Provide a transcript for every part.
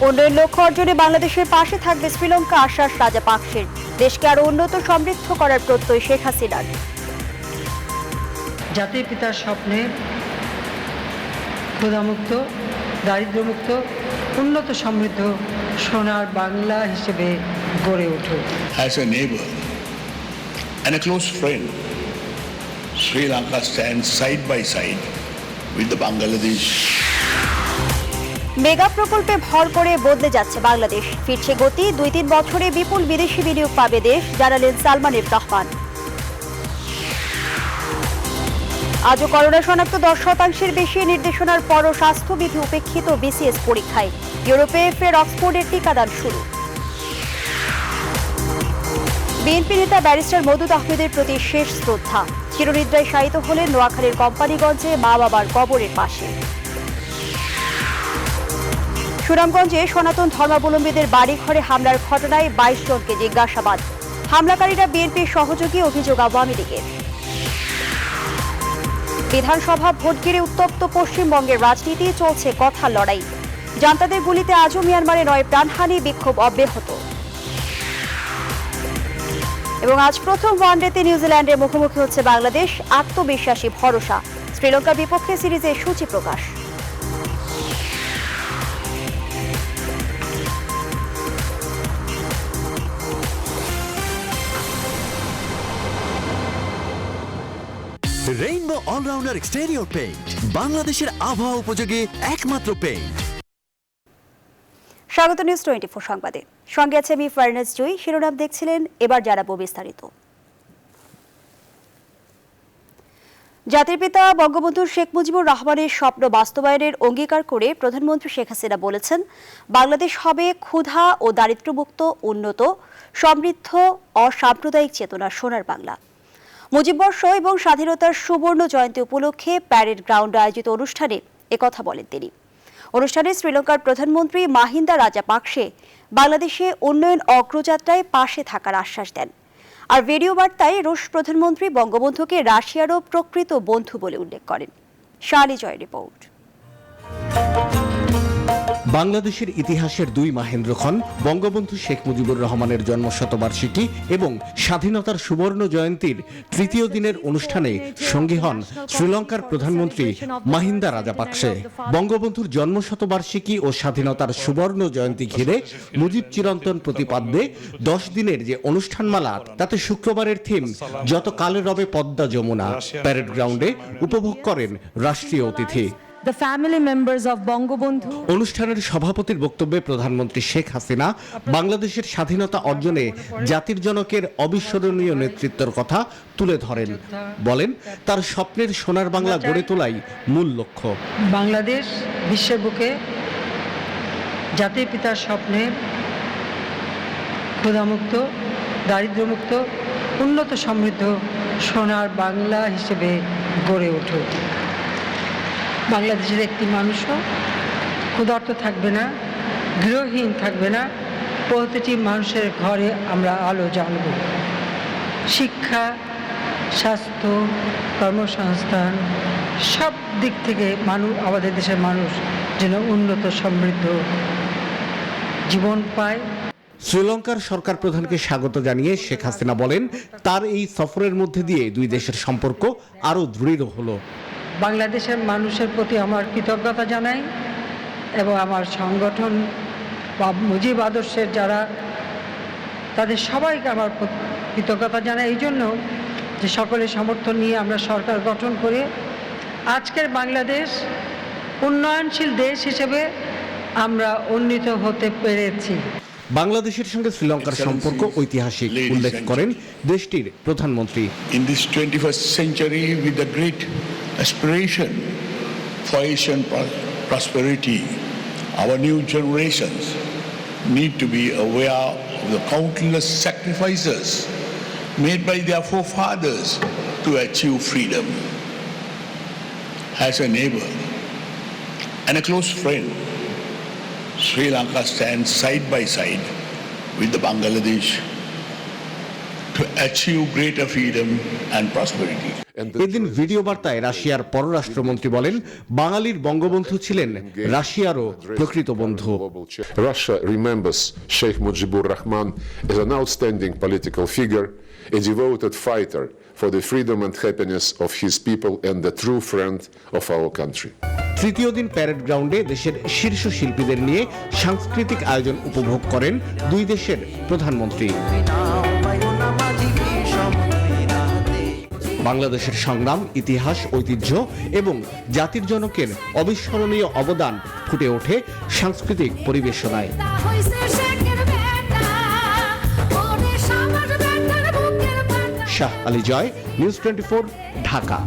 উন্নয়ন লক্ষ্য অর্জনে বাংলাদেশের পাশে থাকবে শ্রীলঙ্কা, আশ্বাস রাজাপাকসের। দেশকে আরো উন্নত সমৃদ্ধ করার প্রত্যয় শেখ হাসিনার। জাতির পিতার স্বপ্নে ক্ষুধামুক্ত, দারিদ্র্যমুক্ত, উন্নত সমৃদ্ধ সোনার বাংলা হিসেবে গড়ে উঠুক। As a neighbor and a close friend, Sri Lanka stands side by side with the Bangladesh. Mega প্রকল্পে ভর করে বদলে যাচ্ছে বাংলাদেশ। ফিরছে গতি, 2-3 বছরে বিপুল বিদেশি বিনিয়োগ পাবে দেশ, জানালেন সালমান এফ রহমান। আজও করোনা শনাক্ত 10% বেশি, নির্দেশনার পরও স্বাস্থ্যবিধি উপেক্ষিত বিসিএস পরীক্ষায়। ইউরোপে ফের অক্সফোর্ডের টিকাদান শুরু। বিএনপি নেতা ব্যারিস্টার মওদুদ আহমেদের প্রতি শেষ শ্রদ্ধা। চিরনিদ্রায় শায়িত হলেন নোয়াখালীর কোম্পানিগঞ্জে মা বাবার কবরের পাশে। সুনামগঞ্জে সনাতন ধর্মাবলম্বীদের বাড়িঘরে হামলার ঘটনায় 22 জনকে জিজ্ঞাসাবাদ। হামলাকারীরা বিএনপির সহযোগী, অভিযোগ আওয়ামী লীগের। বিধানসভা ভোট ঘিরে উত্তপ্ত পশ্চিমবঙ্গের রাজনীতি, চলছে কথার লড়াই। জান্তাদের গুলিতে আজও মিয়ানমারে 9 প্রাণহানি, বিক্ষোভ অব্যাহত। এবং আজ প্রথম ওয়ানডেতে নিউজিল্যান্ডের মুখোমুখি হচ্ছে বাংলাদেশ, আত্মবিশ্বাসী ভরসা। শ্রীলঙ্কার বিপক্ষে সিরিজের সূচি প্রকাশ। রেইনবো অলরাউন্ডার এক্সটেরিয়র পেইন্ট, বাংলাদেশের আবহাওয়া উপযোগী একমাত্র পেইন্ট। স্বাগত নিউজ 24 সংবাদে, সঙ্গে আছে আমি ফারনাজ জুই। শিরোনাম দেখছিলেন, এবার জানাবো বিস্তারিত। জাতির পিতা বঙ্গবন্ধু শেখ মুজিবুর রহমানের স্বপ্ন বাস্তবায়নের অঙ্গীকার করে প্রধানমন্ত্রী শেখ হাসিনা বলেছেন, বাংলাদেশ হবে ক্ষুধা ও দারিদ্র্যমুক্ত, উন্নত, সমৃদ্ধ, অসাম্প্রদায়িক চেতনার সোনার বাংলা। মুজিববর্ষ এবং স্বাধীনতার সুবর্ণ জয়ন্তী উপলক্ষে প্যারেড গ্রাউন্ডে আয়োজিত অনুষ্ঠানে একথা বলেন তিনি। অনুষ্ঠানে শ্রীলঙ্কার প্রধানমন্ত্রী মাহিন্দা রাজাপাকসে বাংলাদেশে উন্নয়ন অগ্রযাত্রায় পাশে থাকার আশ্বাস দেন। আর ভিডিও বার্তায় রুশ প্রধানমন্ত্রী বঙ্গবন্ধুকে রাশিয়ারও প্রকৃত বন্ধু বলে উল্লেখ করেন। শালি জয় রিপোর্ট। বাংলাদেশের ইতিহাসের 2 মাহেন্দ্র খন, বঙ্গবন্ধু শেখ মুজিবুর রহমানের জন্মশতবার্ষিকী এবং স্বাধীনতার সুবর্ণ জয়ন্তীর 3য় দিনের অনুষ্ঠানে সঙ্গী হন শ্রীলঙ্কার প্রধানমন্ত্রী মাহিন্দা রাজাপাকসে। বঙ্গবন্ধুর জন্মশতবার্ষিকী ও স্বাধীনতার সুবর্ণ জয়ন্তী ঘিরে মুজিব চিরন্তন প্রতিপাদ্যে 10 দিনের যে অনুষ্ঠানমালা, তাতে শুক্রবারের থিম যত কালে রবে পদ্মা যমুনা। প্যারেড গ্রাউন্ডে উপভোগ করেন রাষ্ট্রীয় অতিথি। The family members of Bangabandhu. অনুষ্ঠানের সভাপতির বক্তব্যে প্রধানমন্ত্রী শেখ হাসিনা বাংলাদেশের স্বাধীনতা অর্জনে জাতির জনকের অবিস্মরণীয় নেতৃত্বের কথা তুলে ধরেন। বলেন, তার স্বপ্নের সোনার বাংলা গড়ে তোলাই মূল লক্ষ্য। বাংলাদেশ বিশ্বের বুকে জাতির পিতার স্বপ্নের ক্ষুধামুক্ত, দারিদ্র্যমুক্ত, উন্নত সমৃদ্ধ সোনার বাংলা হিসেবে গড়ে উঠুক। বাংলাদেশের একটি মানুষও ক্ষুধার্ত থাকবে না, গৃহহীন থাকবে না। প্রতিটি মানুষের ঘরে আমরা আলো জ্বালব। শিক্ষা, স্বাস্থ্য, কর্মসংস্থান সব দিক থেকে আমাদের দেশের মানুষ যেন উন্নত সমৃদ্ধ জীবন পায়। শ্রীলঙ্কার সরকার প্রধানকে স্বাগত জানিয়ে শেখ হাসিনা বলেন, তার এই সফরের মধ্যে দিয়ে 2 দেশের সম্পর্ক আরও দৃঢ় হলো। বাংলাদেশের মানুষের প্রতি আমার কৃতজ্ঞতা জানাই এবং আমার সংগঠন বা মুজিব আদর্শের যারা, তাদের সবাইকে আমার কৃতজ্ঞতা জানাই এই জন্য যে সকলের সমর্থন নিয়ে আমরা সরকার গঠন করে আজকের বাংলাদেশ উন্নয়নশীল দেশ হিসেবে আমরা উন্নীত হতে পেরেছি। বাংলাদেশের সঙ্গে শ্রীলঙ্কার সম্পর্ক ঐতিহাসিক উল্লেখ করেন দেশটির প্রধানমন্ত্রী। In this 21st century, with the great aspiration for Asian prosperity, our new generations need to be aware of the countless sacrifices made by their forefathers to achieve freedom. As a neighbor and a close friend, Sri Lanka stands side by side with the Bangladesh to achieve greater freedom and prosperity. এদিন video বার্তায় রাশিয়ার পররাষ্ট্রমন্ত্রী বলেন, বাঙালির বঙ্গবন্ধু ছিলেন রাশিয়ারও প্রকৃত বন্ধু। Russia remembers Sheikh Mujibur Rahman as an outstanding political figure, a devoted fighter for the freedom and happiness of his people and a true friend of our country. তৃতীয় দিন প্যারেড গ্রাউন্ডে দেশের শীর্ষ শিল্পীদের নিয়ে সাংস্কৃতিক আয়োজন উপভোগ করেন দুই দেশের প্রধানমন্ত্রী। বাংলাদেশের সংগ্রাম, ইতিহাস, ঐতিহ্য এবং জাতির জনকের অবিস্মরণীয় অবদান ফুটে ওঠে সাংস্কৃতিক পরিবেশনায়। শাহ আলী জয়, নিউজ 24, ঢাকা।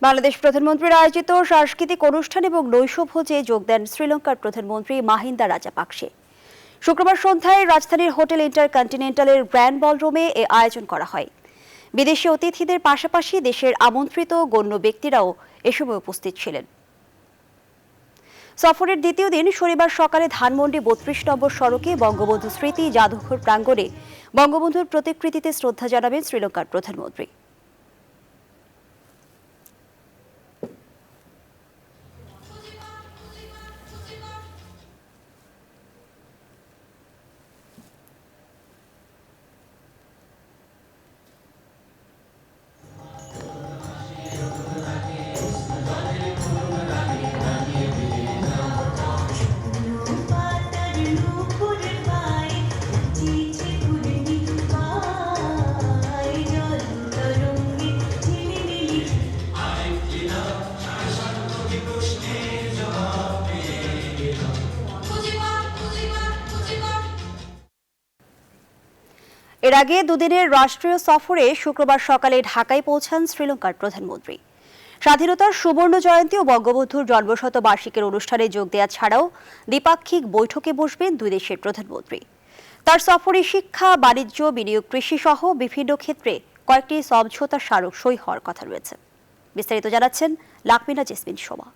বাংলাদেশ প্রধানমন্ত্রীর আয়োজিত সাংস্কৃতিক অনুষ্ঠান এবং নৈশভোজে যোগ দেন শ্রীলঙ্কার প্রধানমন্ত্রী মাহিন্দা রাজাপাকসে। শুক্রবার সন্ধ্যায় রাজধানীর হোটেল ইন্টারকন্টিনেন্টালের গ্র্যান্ড বলরুমে এ আয়োজন করা হয়। বিদেশি অতিথিদের পাশাপাশি দেশের আমন্ত্রিত গণ্য ব্যক্তিরাও এ সময় উপস্থিত ছিলেন। সফরের দ্বিতীয় দিন শনিবার সকালে ধানমন্ডি ৩২ নম্বর সড়কে বঙ্গবন্ধু স্মৃতি জাদুঘর প্রাঙ্গণে বঙ্গবন্ধুর প্রতিকৃতিতে শ্রদ্ধা জানাবেন শ্রীলঙ্কার প্রধানমন্ত্রী। এর আগে দুদিনের রাষ্ট্রীয় সফরে শুক্রবার সকালে ঢাকায় পৌঁছান শ্রীলঙ্কার প্রধানমন্ত্রী। স্বাধীনতার সুবর্ণ জয়ন্তী ও বঙ্গবন্ধুর জন্মশতবার্ষিকীর অনুষ্ঠানে যোগ দেওয়া ছাড়াও দ্বিপাক্ষিক বৈঠকে বসবেন দুই দেশের প্রধানমন্ত্রী। তার সফরে শিক্ষা, বাণিজ্য, বিনিয়োগ, কৃষি সহ বিভিন্ন ক্ষেত্রে কয়েকটি সমঝোতা স্মারক সই হওয়ার কথা রয়েছে। বিস্তারিত জানাচ্ছেন লাকমিনা জেসমিন সোমা।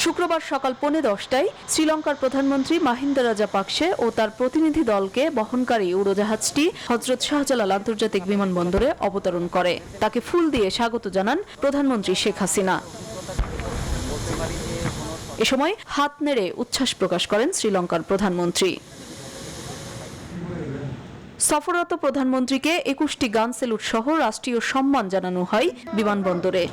শুক্রবার সকাল 10:15টায় শ্রীলঙ্কার প্রধানমন্ত্রী মাহিন্দা রাজাপাকসে ও তার প্রতিনিধি দলকে বহনকারী উড়োজাহাজটি হযরত শাহজালাল আন্তর্জাতিক বিমানবন্দরে অবতরণ করে। তাকে ফুল দিয়ে স্বাগত জানান প্রধানমন্ত্রী শেখ হাসিনা। এ সময় হাত নেড়ে উচ্ছ্বাস প্রকাশ করেন শ্রীলঙ্কার প্রধানমন্ত্রী। সফররত প্রধানমন্ত্রীকে 21টি গান স্যালুট সহ রাষ্ট্রীয় সম্মান জানানো হয় বিমানবন্দরে।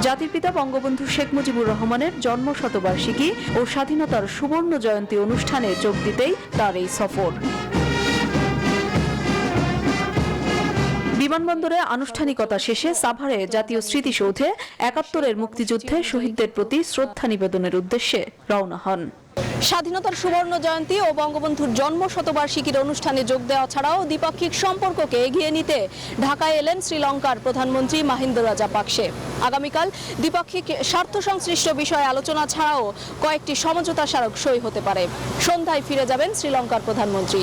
জাতির পিতা বঙ্গবন্ধু শেখ মুজিবুর রহমানের জন্মশতবার্ষিকী ও স্বাধীনতার সুবর্ণ জয়ন্তী অনুষ্ঠানে যোগ দিতেই তার এই সফর। বিমানবন্দরে আনুষ্ঠানিকতা শেষে সাভারে জাতীয় স্মৃতিসৌধে ৭১-এর মুক্তিযুদ্ধে শহীদদের প্রতি শ্রদ্ধা নিবেদনের উদ্দেশ্যে রওনা হন। স্বাধীনতার সুবর্ণ জয়ন্তী ও বঙ্গবন্ধুর জন্মশতবার্ষিকীর অনুষ্ঠানে যোগ দেওয়া ছাড়াও দ্বিপাক্ষিক সম্পর্ককে এগিয়ে নিতে ঢাকায় এলেন শ্রীলঙ্কার প্রধানমন্ত্রী মাহিন্দা রাজাপাকসে। আগামীকাল দ্বিপাক্ষিক স্বার্থ সংশ্লিষ্ট বিষয়ে আলোচনা ছাড়াও কয়েকটি সমঝোতা স্মারক সই হতে পারে। সন্ধ্যায় ফিরে যাবেন শ্রীলঙ্কার প্রধানমন্ত্রী।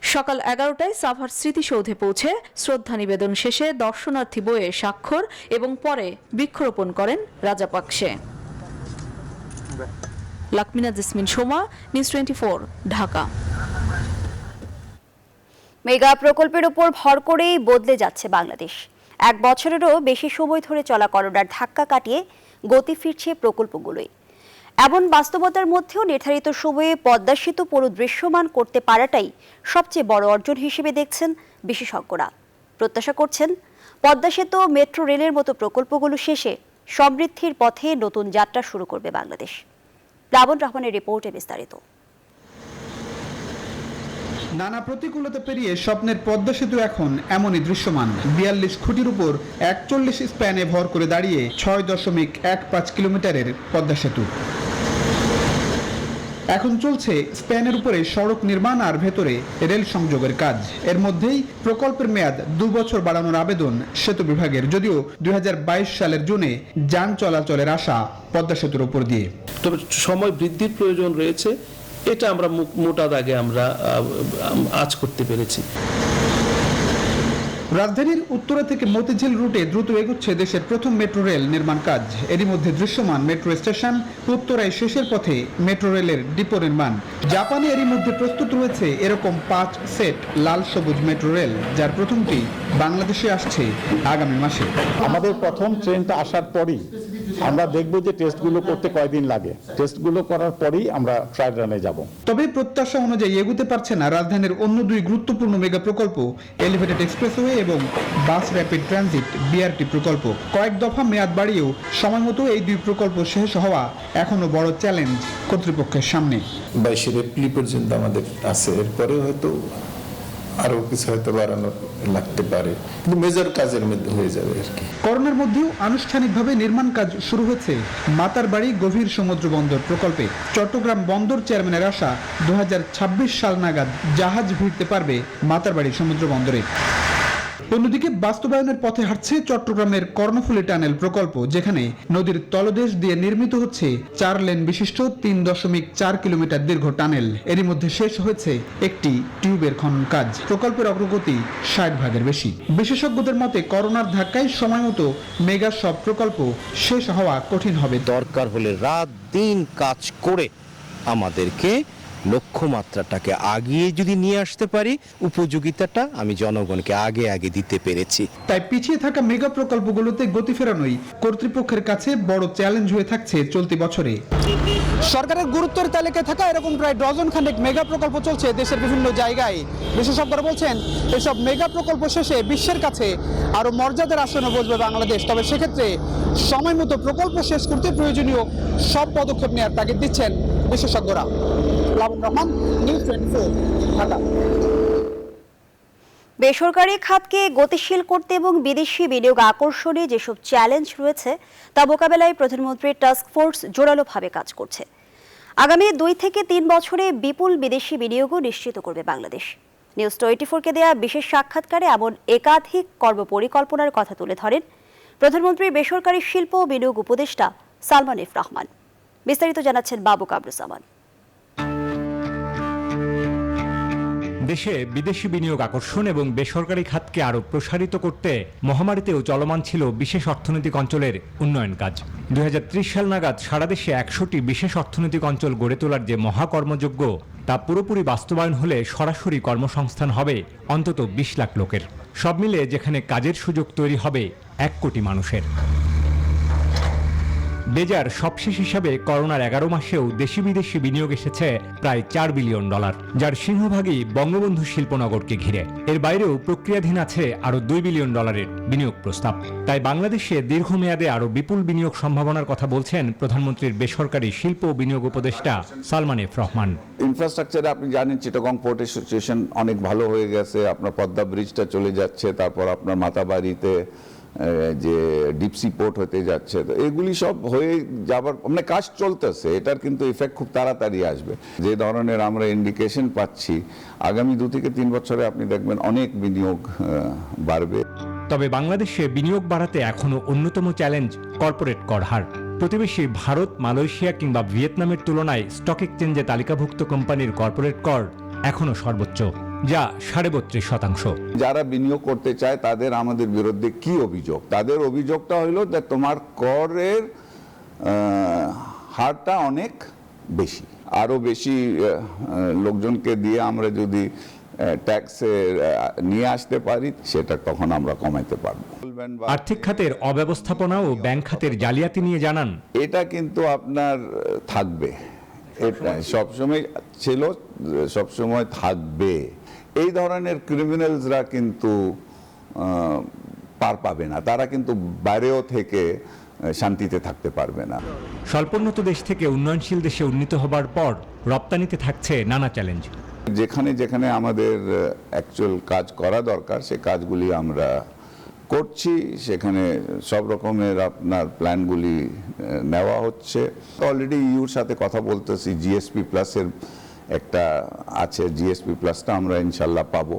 সকাল 11টায় সাভার স্মৃতিসৌধে পৌঁছে শ্রদ্ধা নিবেদন শেষে দর্শনার্থী বইয়ে স্বাক্ষর এবং পরে বৃক্ষরোপণ করেন রাজাপাকসে। লাকমিনা জেসমিন সোমা, নিউজ 24, ঢাকা। মেগা প্রকল্পের উপর ভর করেই বদলে যাচ্ছে বাংলাদেশ। এক বছরেরও বেশি সময় ধরে চলা করোনার ধাক্কা কাটিয়ে গতি ফিরছে প্রকল্পগুলোই। এমন বাস্তবতার মধ্যেও নির্ধারিত সময়ে পদ্মা সেতু পুরো দৃশ্যমান করতে পারাটাই সবচেয়ে বড় অর্জন হিসেবে দেখছেন বিশেষজ্ঞরা। প্রত্যাশা করছেন পদ্মা সেতু, মেট্রো রেলের মতো প্রকল্পগুলো শেষে সমৃদ্ধির পথে নতুন যাত্রা শুরু করবে বাংলাদেশ। প্লাবন রহমানের রিপোর্টে বিস্তারিত। নানা প্রতিকূলতা পেরিয়ে স্বপ্নের পদ্মা সেতু এখন এমনই দৃশ্যমান। ৪২ খুঁটির উপর ৪১ স্প্যানে ভর করে দাঁড়িয়ে ৬.১৫ কিলোমিটারের পদ্মা সেতু। এখন চলছে স্প্যানের উপরে সড়ক নির্মাণ আর ভেতরে রেল সংযোগের কাজ। এর মধ্যেই প্রকল্পের মেয়াদ ২ বছর বাড়ানোর আবেদন সেতু বিভাগের, যদিও ২০২২ সালের জুনে যান চলাচলের আশা পদ্মা সেতুর উপর দিয়ে। তবে সময় বৃদ্ধির প্রয়োজন রয়েছে, এটা আমরা মোটা দাগে আমরা আজ করতে পেরেছি। রাজধানীর উত্তরা থেকে মতিঝিল রুটে দ্রুত এগুচ্ছে দেশের প্রথম মেট্রো রেল নির্মাণ কাজ। এরই মধ্যে দৃশ্যমান মেট্রো স্টেশন, উত্তরায় শেষের পথে মেট্রো রেলের ডিপো নির্মাণ। জাপানে এরই মধ্যে প্রস্তুত রয়েছে এরকম 5 সেট লাল সবুজ মেট্রো রেল, যার প্রথমটি বাংলাদেশে আসছে আগামী মাসে। আমাদের প্রথম ট্রেনটা আসার পরই আমরা দেখব যে টেস্টগুলো করতে কয়দিন লাগে। টেস্টগুলো করার পরেই আমরা ট্রায়াল রানে যাব। তবে প্রত্যাশা অনুযায়ী এগুতে পারছে না রাজধানীর অন্য দুই গুরুত্বপূর্ণ মেগা প্রকল্প, এলিভেটেড এক্সপ্রেসওয়ে এবং বাস র্যাপিড ট্রানজিট বিআরটি প্রকল্প। কয়েক দফা মেয়াদ বাড়িয়েও সময়মতো এই দুই প্রকল্প শেষ হওয়া এখনো বড় চ্যালেঞ্জ কর্তৃপক্ষের সামনে। 22 এপ্রিল পর্যন্ত আমাদের আছে, এরপরে হয়তো আরো কিছু হয়তো বাড়ানো লাগতে পারে, কিন্তু মেজর কাজের মধ্যে হয়ে যাবে আর কি। করোনার মধ্যেও আনুষ্ঠানিকভাবে নির্মাণ কাজ শুরু হয়েছে মাতারবাড়ি গভীর সমুদ্র বন্দর প্রকল্পে। চট্টগ্রাম বন্দর চেয়ারম্যানের আশা 2026 সাল নাগাদ জাহাজ ভিড়তে পারবে মাতারবাড়ি সমুদ্র বন্দরে। অন্যদিকে বাস্তবায়নের পথে হাঁটছে চট্টগ্রামের কর্ণফুলী টানেল প্রকল্প, যেখানে নদীর তলদেশ দিয়ে নির্মিত হচ্ছে 4 লেন বিশিষ্ট 3.4 কিলোমিটার দীর্ঘ টানেল। এরই মধ্যে শেষ হয়েছে একটি টিউবের খনন কাজ। প্রকল্পের অগ্রগতি 60% বেশি। বিশেষজ্ঞদের মতে করোনার ধাক্কায় সময়মতো মেগা সব প্রকল্প শেষ হওয়া কঠিন হবে। দরকার হলে রাত দিন কাজ করে আমাদেরকে লক্ষ্যমাত্রাটাকে আগিয়ে যদি নিয়ে আসতে পারি, উপযোগিতাটা আমি জনগণকে আগে আগে দিতে পেরেছি। তাই পিছিয়ে থাকা মেগা প্রকল্পগুলোতে গতি ফেরানোই কর্তৃপক্ষের কাছে বড় চ্যালেঞ্জ হয়ে থাকছে চলতি বছরে। সরকারের গুরুত্বের তালিকায় থাকা এরকম প্রায় ডজন খানেক মেগা প্রকল্প চলছে দেশের বিভিন্ন জায়গায়। বিশেষজ্ঞরা বলছেন এসব মেগা প্রকল্প শেষে বিশ্বের কাছে আরো মর্যাদার আসনে বসবে বাংলাদেশ। তবে সেক্ষেত্রে সময় মতো প্রকল্প শেষ করতে প্রয়োজনীয় সব পদক্ষেপ নেওয়ার তাগিদ দিচ্ছেন বিশেষজ্ঞরা। রহমান, নিউজ 24, ঢাকা। বেসরকারি খাতকে গতিশীল করতে এবং বিদেশি বিনিয়োগ আকর্ষণে যেসব চ্যালেঞ্জ রয়েছে তা মোকাবেলায় প্রধানমন্ত্রীর টাস্ক ফোর্স জোরালোভাবে কাজ করছে। আগামী 2 থেকে 3 বছরে বিপুল বিদেশি বিনিয়োগও নিশ্চিত করবে বাংলাদেশ। নিউজ 24-কে দেয়া বিশেষ সাক্ষাৎকারে এমন একাধিক কর্মপরিকল্পনার কথা তুলে ধরেন প্রধানমন্ত্রীর বেসরকারি শিল্প ও বিনিয়োগ উপদেষ্টা সালমান এফ রহমান। বিস্তারিত জানাচ্ছেন বাবু কামরুজ্জামান। দেশে বিদেশি বিনিয়োগ আকর্ষণ এবং বেসরকারি খাতকে আরও প্রসারিত করতে মহামারীতেও চলমান ছিল বিশেষ অর্থনৈতিক অঞ্চলের উন্নয়ন কাজ। 2030 সাল নাগাদ সারা দেশে 100টি বিশেষ অর্থনৈতিক অঞ্চল গড়ে তোলার যে মহাকর্মযজ্ঞ, তা পুরোপুরি বাস্তবায়ন হলে সরাসরি কর্মসংস্থান হবে অন্তত 20 লাখ লোকের। সব মিলে যেখানে কাজের সুযোগ তৈরি হবে 1 কোটি মানুষের। বেজার সবশেষ হিসাবে করোনার 11 মাসেও দেশি বিদেশি বিনিয়োগ এসেছে প্রায় $4 বিলিয়ন, যার সিংহভাগই বঙ্গবন্ধু শিল্পনগরকে ঘিরে। এর বাইরেও প্রক্রিয়াধীন আছে আরও $2 বিলিয়ন বিনিয়োগ প্রস্তাব। তাই বাংলাদেশে দীর্ঘমেয়াদে আরও বিপুল বিনিয়োগ সম্ভাবনার কথা বলছেন প্রধানমন্ত্রীর বেসরকারি শিল্প ও বিনিয়োগ উপদেষ্টা সালমান এফ রহমান। ইনফ্রাস্ট্রাকচারে আপনি জানেন চিটাগং পোর্টের সিচুয়েশন অনেক ভালো হয়ে গেছে। আপনার পদ্মা ব্রিজটা চলে যাচ্ছে, তারপর আপনার মাতাবাড়িতে যে ডিপসি পোর্ট হতে যাচ্ছে, তো এগুলি সব হয়ে যাবার মানে কাজ চলতেছে। এটার কিন্তু ইফেক্ট খুব তাড়াতাড়ি আসবে। যে ধরনের আমরা ইন্ডিকেশন পাচ্ছি, আগামী 2 থেকে 3 বছরে আপনি দেখবেন অনেক বিনিয়োগ বাড়বে। তবে বাংলাদেশে বিনিয়োগ বাড়াতে এখনো অন্যতম চ্যালেঞ্জ কর্পোরেট কর হার। প্রতিবেশী ভারত, মালয়েশিয়া কিংবা ভিয়েতনামের তুলনায় স্টক এক্সচেঞ্জে তালিকাভুক্ত কোম্পানির কর্পোরেট কর এখনো সর্বোচ্চ, যা 32.5%। যারা বিনিয়োগ করতে চায় তাদের আমাদের বিরুদ্ধে কি অভিযোগ? তাদের অভিযোগটা হলো যে তোমার করের হারটা অনেক বেশি। আরো বেশি লোকজনকে দিয়ে আমরা যদি ট্যাক্সে নিয়ে আসতে পারি, সেটা তখন আমরা কমাইতে পারবো। আর্থিক খাতের অব্যবস্থাপনা ও ব্যাংক খাতের জালিয়াতি নিয়ে জানান, এটা কিন্তু আপনার থাকবে, এটা সবসময় ছিল, সবসময় থাকবে। এই ধরনের ক্রিমিনালসরা কিন্তু পার পাবে না, তারা কিন্তু বাইরেও থেকে শান্তিতে থাকতে পারবে না। স্বল্পোন্নত দেশ থেকে উন্নয়নশীল দেশে উন্নীত হবার পর রপ্তানিতে থাকছে নানা চ্যালেঞ্জ। যেখানে যেখানে আমাদের অ্যাকচুয়াল কাজ করা দরকার, সে কাজগুলি আমরা করছি। সেখানে সব রকমের আপনার প্ল্যানগুলি নেওয়া হচ্ছে। অলরেডি ইউর সাথে কথা বলতেছি, জিএসপি প্লাসের একটা আছে, জিএসপি প্লাসটা আমরা ইনশাল্লাহ পাবো।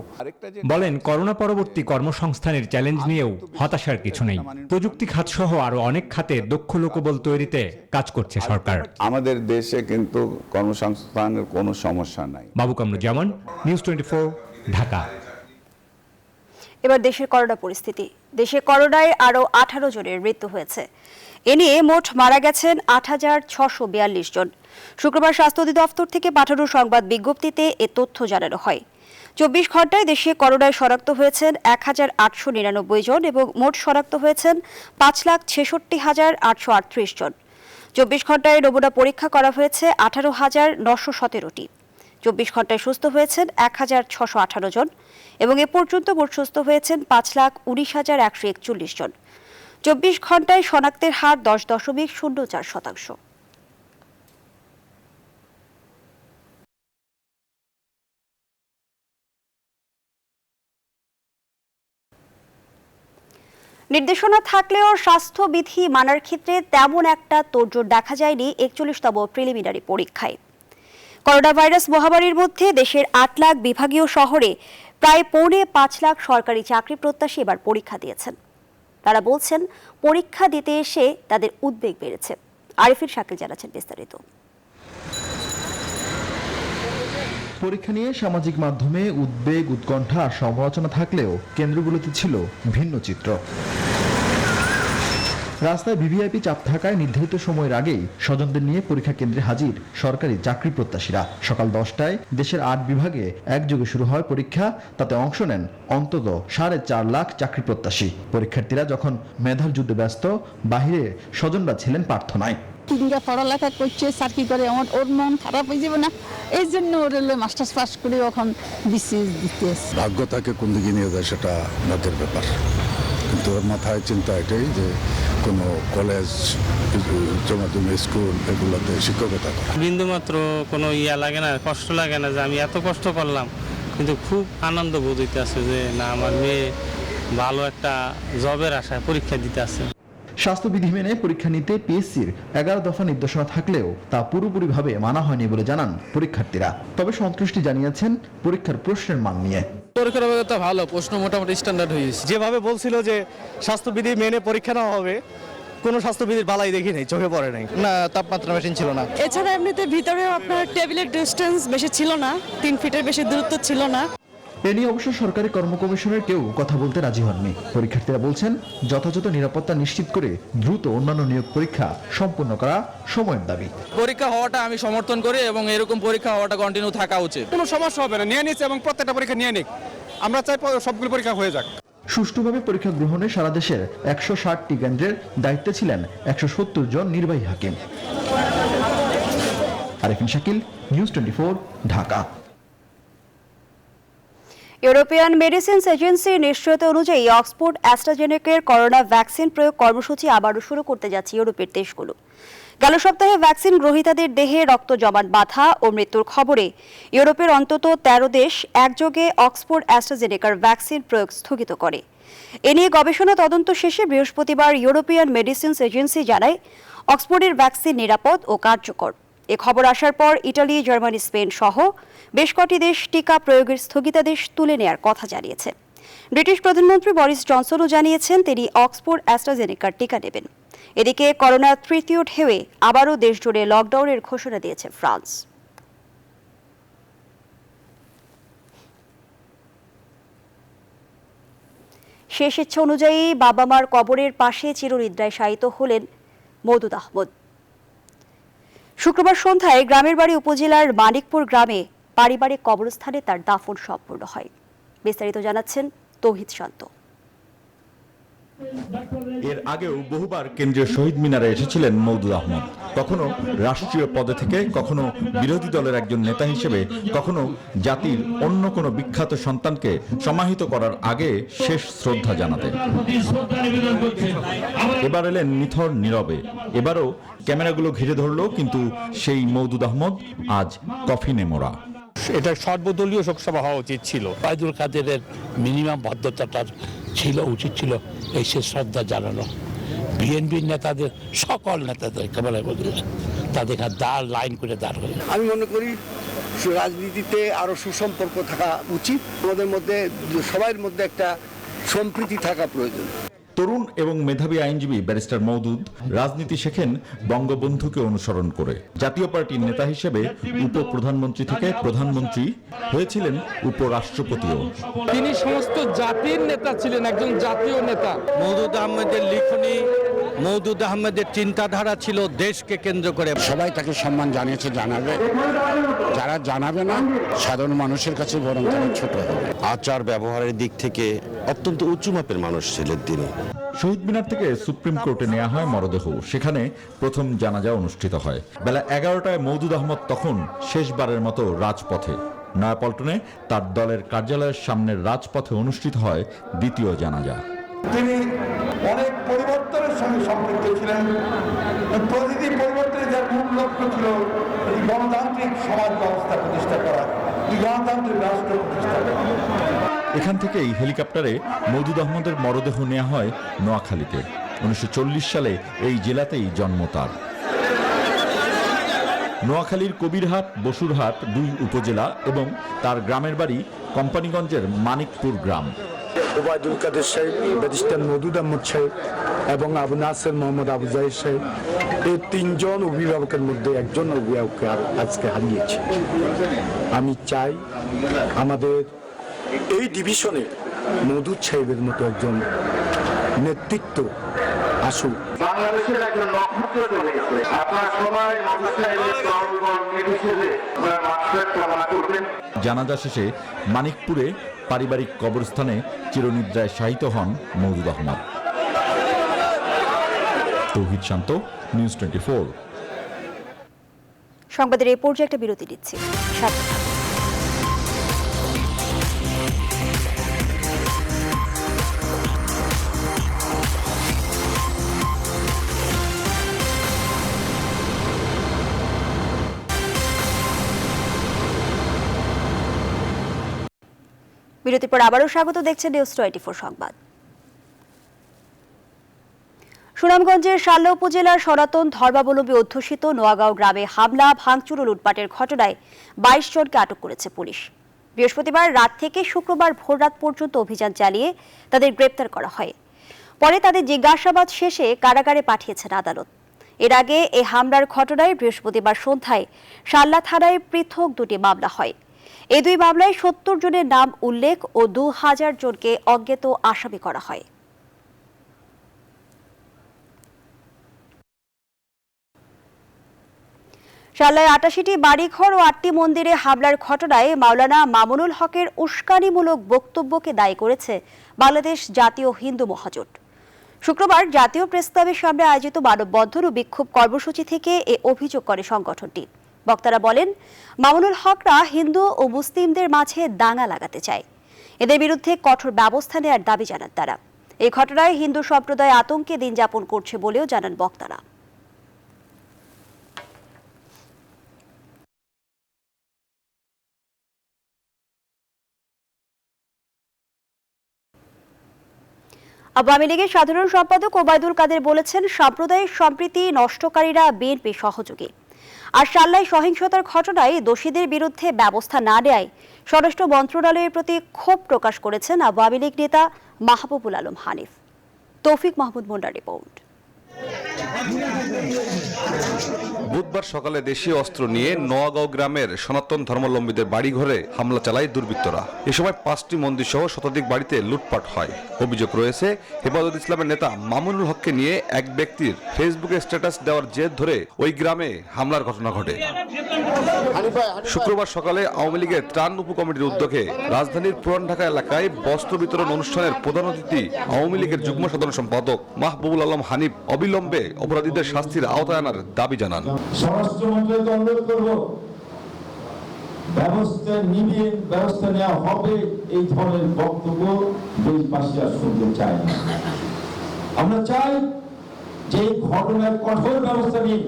বলেন, করোনা পরবর্তী কর্মসংস্থানের চ্যালেঞ্জ নিয়েও হতাশার কিছু নেই। প্রযুক্তি খাত সহ আরো অনেক খাতে দক্ষ লোকবল তৈরিতে কাজ করছে সরকার। আমাদের দেশে কিন্তু কর্মসংস্থানের কোনো সমস্যা নাই। বাবু কামরুজ্জামান, নিউজ 24, ঢাকা। এবার দেশের করোনা পরিস্থিতি। দেশে করোনায় আরও 18 জনের মৃত্যু হয়েছে। এ নিয়ে মোট মারা গেছেন 8,642 জন। শুক্রবার স্বাস্থ্য অধিদপ্তর থেকে পাঠানো সংবাদ বিজ্ঞপ্তিতে এ তথ্য জানানো হয়। 24 ঘন্টায় দেশে করোনায় শনাক্ত হয়েছেন 1,899 জন এবং মোট শনাক্ত হয়েছেন 5,66,838 জন। 24 ঘন্টায় নমুনা পরীক্ষা করা হয়েছে 18,917টি। 24 ঘন্টায় সুস্থ হয়েছেন 1,618 জন এবং এ পর্যন্ত মোট সুস্থ হয়েছেন 5,19,141 জন। 24 ঘন্টায় শনাক্তের হার 10.04%। নির্দেশনা থাকলেও স্বাস্থ্যবিধি মানার ক্ষেত্রে তেমন একটা তোড়জোড় দেখা যায়নি 41তম প্রিলিমিনারি পরীক্ষায়। করোনা ভাইরাস মহামারীর মধ্যে দেশের 8 লাখ বিভাগীয় শহরে প্রায় 5.25 লাখ সরকারি চাকরি প্রত্যাশী এবার পরীক্ষা দিয়েছেন। তারা বলছেন পরীক্ষা দিতে এসে তাদের উদ্বেগ বেড়েছে। আরিফিন শাকিল জানাচ্ছেন বিস্তারিত। পরীক্ষা নিয়ে সামাজিক মাধ্যমে উদ্বেগ, উৎকণ্ঠা আর সমালোচনা থাকলেও কেন্দ্রগুলোতে ছিল ভিন্ন চিত্র। রাস্তায় ভিভিআইপি চাপ থাকায় নির্ধারিত সময়ের আগেই স্বজনদের নিয়ে পরীক্ষা কেন্দ্রে হাজির সরকারি চাকরি প্রত্যাশীরা। সকাল 10টায় দেশের 8 বিভাগে একযোগে শুরু হয় পরীক্ষা। তাতে অংশ নেন অন্তত 4.5 লাখ চাকরি প্রত্যাশী। পরীক্ষার্থীরা যখন মেধার যুদ্ধে ব্যস্ত, বাহিরে স্বজনরা ছিলেন প্রার্থনায়। তিনটা পড়ালেখা করছে, চাকরি করে ওর মন খারাপ হয়ে যাবে না, এই জন্য ওর মাস্টার্স পাস করে এখন বিসিএস দিতে। ভাগ্য তাকে কোন দিকে নিয়ে যায় সেটা ভাগ্যের ব্যাপার, কিন্তু ওর মাথায় চিন্তা এটাই যে কোনো কলেজ, উচ্চ মাধ্যমিক স্কুল এগুলোতে শিক্ষকতা করা। বিন্দু মাত্র কোনো লাগে না, কষ্ট লাগে না যে আমি এত কষ্ট করলাম, কিন্তু খুব আনন্দ বোধ হইতেছে যে না আমার মেয়ে ভালো একটা জবের আশায় পরীক্ষা দিতে আসে। স্বাস্থ্যবিধি মেনে পরীক্ষা নিতে পিএসসির 11 দফা নির্দেশনা থাকলেও তা পুরোপুরিভাবে মানা হয়নি বলে জানান পরীক্ষার্থীরা। তবে সন্তুষ্টি জানিয়েছেন পরীক্ষার প্রশ্নের মান নিয়ে। পরীক্ষার ব্যবস্থা ভালো, প্রশ্ন মোটামুটি স্ট্যান্ডার্ড হয়েছে। যেভাবে বলছিল যে স্বাস্থ্যবিধি মেনে পরীক্ষা নেওয়া হবে, কোনো স্বাস্থ্যবিধির বালাই দেখি নাই, চোখে পড়ে নাই। না, তাপমাত্রা মেশিন ছিল না। এছাড়া এমনিতে ভিতরে আপনার টেবিলের ডিস্টেন্স বেশি ছিল না, 3 ফিটের বেশি দূরত্ব ছিল না। এ নিয়ে অবশ্য সরকারি কর্ম কমিশনের কেউ কথা বলতে রাজি হননি। পরীক্ষার্থীরা বলছেন যথাযথ নিরাপত্তা নিশ্চিত করে দ্রুত অন্যান্য নিয়োগ পরীক্ষা সম্পূর্ণ করা সময়ের দাবি। পরীক্ষা হওয়াটা আমি সমর্থন করি এবং এরকম পরীক্ষা হওয়াটা কন্টিনিউ থাকা উচিত। কোনো সমস্যা হবে না, নিয়ে নিচ্ছে এবং প্রত্যেকটা পরীক্ষা নিয়ে নিক। আমরা চাই সবগুলো পরীক্ষা হয়ে যাক। সুষ্ঠুভাবে পরীক্ষা গ্রহণে সারা দেশের 160টি কেন্দ্রের দায়িত্বে ছিলেন 170 জন নির্বাহী হাকিম। Arifin Shakil, news 24, Dhaka. European medicines এজেন্সির নিশ্চয়তা অনুযায়ী অক্সফোর্ড অ্যাস্ট্রাজেনেকার করোনা ভ্যাকসিন প্রয়োগ কর্মসূচি আবারও শুরু করতে যাচ্ছে ইউরোপের দেশগুলো। গেল সপ্তাহে ভ্যাকসিন গ্রহীতাদের দেহে রক্ত জমাট বাঁধা ও মৃত্যুর খবরে ইউরোপের অন্তত 13 দেশ একযোগে অক্সফোর্ড অ্যাস্ট্রাজেনেকার ভ্যাকসিন প্রয়োগ স্থগিত করে। এ নিয়ে গবেষণা তদন্ত শেষে বৃহস্পতিবার ইউরোপিয়ান মেডিসিনস এজেন্সি জানায় অক্সফোর্ডের ভ্যাকসিন নিরাপদ ও কার্যকর। এ খবর আসার পর ইটালি, জার্মানি, স্পেন সহ বেশ কটি দেশ টিকা প্রয়োগের স্থগিতাদেশ তুলে নেয়ার কথা জানিয়েছে। ব্রিটিশ প্রধানমন্ত্রী বরিস জনসনও জানিয়েছেন তিনি অক্সফোর্ড অ্যাস্ট্রাজেনেকার টিকা নেবেন। এদিকে করোনার তৃতীয় ঢেউয়ে আবারও দেশজুড়ে লকডাউনের ঘোষণা দিয়েছে ফ্রান্স। শেষ ইচ্ছা অনুযায়ী বাবা মার কবরের পাশে চিরনিদ্রায় শায়িত হলেন মওদুদ আহমদ। শুক্রবার সন্ধ্যায় গ্রামের বাড়ি উপজেলার মানিকপুর গ্রামে পারিবারিক কবরস্থানে তার দাফন সম্পূর্ণ হয়। বিস্তারিত জানাচ্ছেন তৌহিদ শান্ত। এর আগেও বহুবার কেন্দ্রীয় শহীদ মিনারে এসেছিলেন মওদুদ আহমদ, কখনো রাষ্ট্রীয় পদে থেকে, কখনো বিরোধী দলের একজন নেতা হিসেবে, কখনো জাতির অন্য কোনো বিখ্যাত সন্তানকে সমাহিত করার আগে শেষ শ্রদ্ধা জানাতে। এবার এলেন নিথর নীরবে। এবারও ক্যামেরাগুলো ঘিরে ধরলো, কিন্তু সেই মওদুদ আহমদ আজ কফিনে মোড়া। এটা সর্বদলীয় শোকসভা হওয়া উচিত ছিল। ওবায়দুল কাদেরের মিনিমাম ভদ্রতাটার উচিত ছিল এই শেষ শ্রদ্ধা জানানো। বিএনপির নেতাদের, সকল নেতাদের একেবারে তাদের দাঁড় লাইন করে দাঁড় করে। আমি মনে করি রাজনীতিতে আরো সুসম্পর্ক থাকা উচিত, আমাদের মধ্যে সবার মধ্যে একটা সম্প্রীতি থাকা প্রয়োজন। তরুণ এবং মেধাবী আইনজীবী ব্যারিস্টার মওদুদ রাজনীতি শেখেন বঙ্গবন্ধুকে অনুসরণ করে। জাতীয় পার্টির নেতা হিসেবে উপপ্রধানমন্ত্রী থেকে প্রধানমন্ত্রী হয়েছিলেন উপরাষ্ট্রপতিও। তিনি সমস্ত জাতির নেতা ছিলেন, একজন জাতীয় নেতা। মওদুদ আহমেদের লিখনী, মওদুদ আহমেদের চিন্তাধারা ছিল দেশকে কেন্দ্র করে। সবাই তাকে সম্মান জানিয়েছে, জানাবে। যারা জানাবে না সাধারণ মানুষের কাছে বরং তারা ছোট হবে। আচার ব্যবহারের দিক থেকে অত্যন্ত উঁচু মাপের মানুষ ছিলেন তিনি। শহীদ মিনার থেকে সুপ্রিম কোর্টে নেওয়া হয় মরদেহ। সেখানে প্রথম জানাজা অনুষ্ঠিত হয়। বেলা 11টায় মওদুদ আহমদ তখন শেষবারের মতো রাজপথে। নয়াপল্টনে তার দলের কার্যালয়ের সামনের রাজপথে অনুষ্ঠিত হয় দ্বিতীয় জানাজা। তিনি অনেক পরিবর্তনের সঙ্গে সম্পৃক্ত ছিলেন। প্রতিটি পরিবর্তনে যার মূল লক্ষ্য ছিল গণতান্ত্রিক সমাজ ব্যবস্থা প্রতিষ্ঠা করা, গণতান্ত্রিক রাষ্ট্র প্রতিষ্ঠা করা। এখান থেকেই হেলিকপ্টারে মওদুদ আহমদের মরদেহ নেওয়া হয় নোয়াখালীতে। 1940 সালে এই জেলাতেই জন্ম তার। নোয়াখালীর কবিরহাট, বসুরহাট দুই উপজেলা এবং তার গ্রামের বাড়ি কোম্পানিগঞ্জের মানিকপুর গ্রাম। ওবায়দুল কাদের সাহেব, ব্যারিস্টার মওদুদ আহমদ সাহেব এবং আবু নাসের মোহাম্মদ আবু জাহির সাহেব, এই তিনজন অভিভাবকের মধ্যে একজন অভিভাবককে আজকে হারিয়েছি। আমি চাই আমাদের এই ডিভিশনে মওদুদ সাহেবের মতো একজন নেতৃত্ব আসুক। বাংলাদেশের একজন নক্ষত্র চলে গেছে। আপনার সবাই মওদুদ সাহেবের কামনা করবেন। জানাজা শেষে মানিকপুরে পারিবারিক কবরস্থানে চিরনিদ্রায় শায়িত হন মওদুদ আহমদ। তৌহিদ শান্ত, নিউজ 24। সংবাদের এই পর্যায়ে একটা বিরতি দিচ্ছি। বিরতির পর আবারও স্বাগত, দেখছেন নিউজ 24 সংবাদ। সুনামগঞ্জের শাল্লা উপজেলার সনাতন ধর্মাবলম্বী অধ্যুষিত নোয়াগাঁও গ্রামে হামলা, ভাঙচুর ও লুটপাটের ঘটনায় 22 জনকে আটক করেছে পুলিশ। বৃহস্পতিবার রাত থেকে শুক্রবার ভোররাত পর্যন্ত অভিযান চালিয়ে তাদের গ্রেপ্তার করা হয়। পরে তাদের জিজ্ঞাসাবাদ শেষে কারাগারে পাঠিয়েছেন আদালত। এর আগে এই হামলার ঘটনায় বৃহস্পতিবার সন্ধ্যায় শাল্লা থানায় পৃথক দুটি মামলা হয়। এই দুই মামলায় 70 জনের নাম উল্লেখ ও 2000 জনকে অজ্ঞাত আসামি করা হয়। শাল্লায় 88টি বাড়িঘর ও 8টি মন্দিরে হামলার ঘটনায় মাওলানা মামুনুল হকের উস্কানিমূলক বক্তব্যকে দায়ী করেছে বাংলাদেশ জাতীয় হিন্দু মহাজোট। শুক্রবার জাতীয় প্রেস ক্লাবের সামনে আয়োজিত মানববন্ধন ও বিক্ষোভ কর্মসূচি থেকে এ অভিযোগ করে সংগঠনটি। বক্তারা বলেন, মামুনুল হকরা হিন্দু ও মুসলিমদের মাঝে দাঙ্গা লাগাতে চায়। এদের বিরুদ্ধে কঠোর ব্যবস্থা নেওয়ার দাবি জানান তারা। এই ঘটনায় হিন্দু সম্প্রদায় আতঙ্কে দিন যাপন করছে বলেও জানান বক্তারা। আওয়ামী লীগের সাধারণ সম্পাদক ওবায়দুল কাদের বলেছেন, সাম্প্রদায়িক সম্প্রীতি নষ্টকারীরা বিএনপি সহযোগী। আর শাল্লায় সহিংসতার ঘটনায় দোষীদের বিরুদ্ধে ব্যবস্থা না নেয় স্বরাষ্ট্র মন্ত্রণালয়ের প্রতি ক্ষোভ প্রকাশ করেছেন আওয়ামী লীগ নেতা মাহবুবুল আলম হানিফ। তৌফিক মাহমুদ মুন্নার রিপোর্ট। বুধবার সকালে দেশীয় অস্ত্র নিয়ে নোয়াগাঁও গ্রামের সনাতন ধর্মাবলম্বীদের বাড়িঘরে হামলা চালায় দুর্বৃত্তরা। এ সময় 5টি মন্দির সহ শতাধিক বাড়িতে লুটপাট হয়। অভিযোগ রয়েছে, হেফাজত ইসলামের নেতা মামুনুল হককে নিয়ে এক ব্যক্তির ফেসবুকে স্ট্যাটাস দেওয়ার জেদ ধরে ওই গ্রামে হামলার ঘটনা ঘটে। শুক্রবার সকালে আওয়ামী লীগের ত্রাণ উপকমিটির উদ্যোগে রাজধানীর পুরান ঢাকা এলাকায় বস্ত্র বিতরণ অনুষ্ঠানের প্রধান অতিথি আওয়ামী লীগের যুগ্ম সাধারণ সম্পাদক মাহবুবুল আলম হানিফ অবিলম্বে অপরাধীদের শাস্তির আওতায় আনার দাবি জানান। স্বরাষ্ট্র মন্ত্রণালয়কে অনুরোধ করব, ব্যবস্থা নেওয়া হবে। এই ধরনের বক্তব্য দেশবাসী আর শুনতে চায় না। আমরা চাই যে এই ঘটনার কঠোর ব্যবস্থা নিন,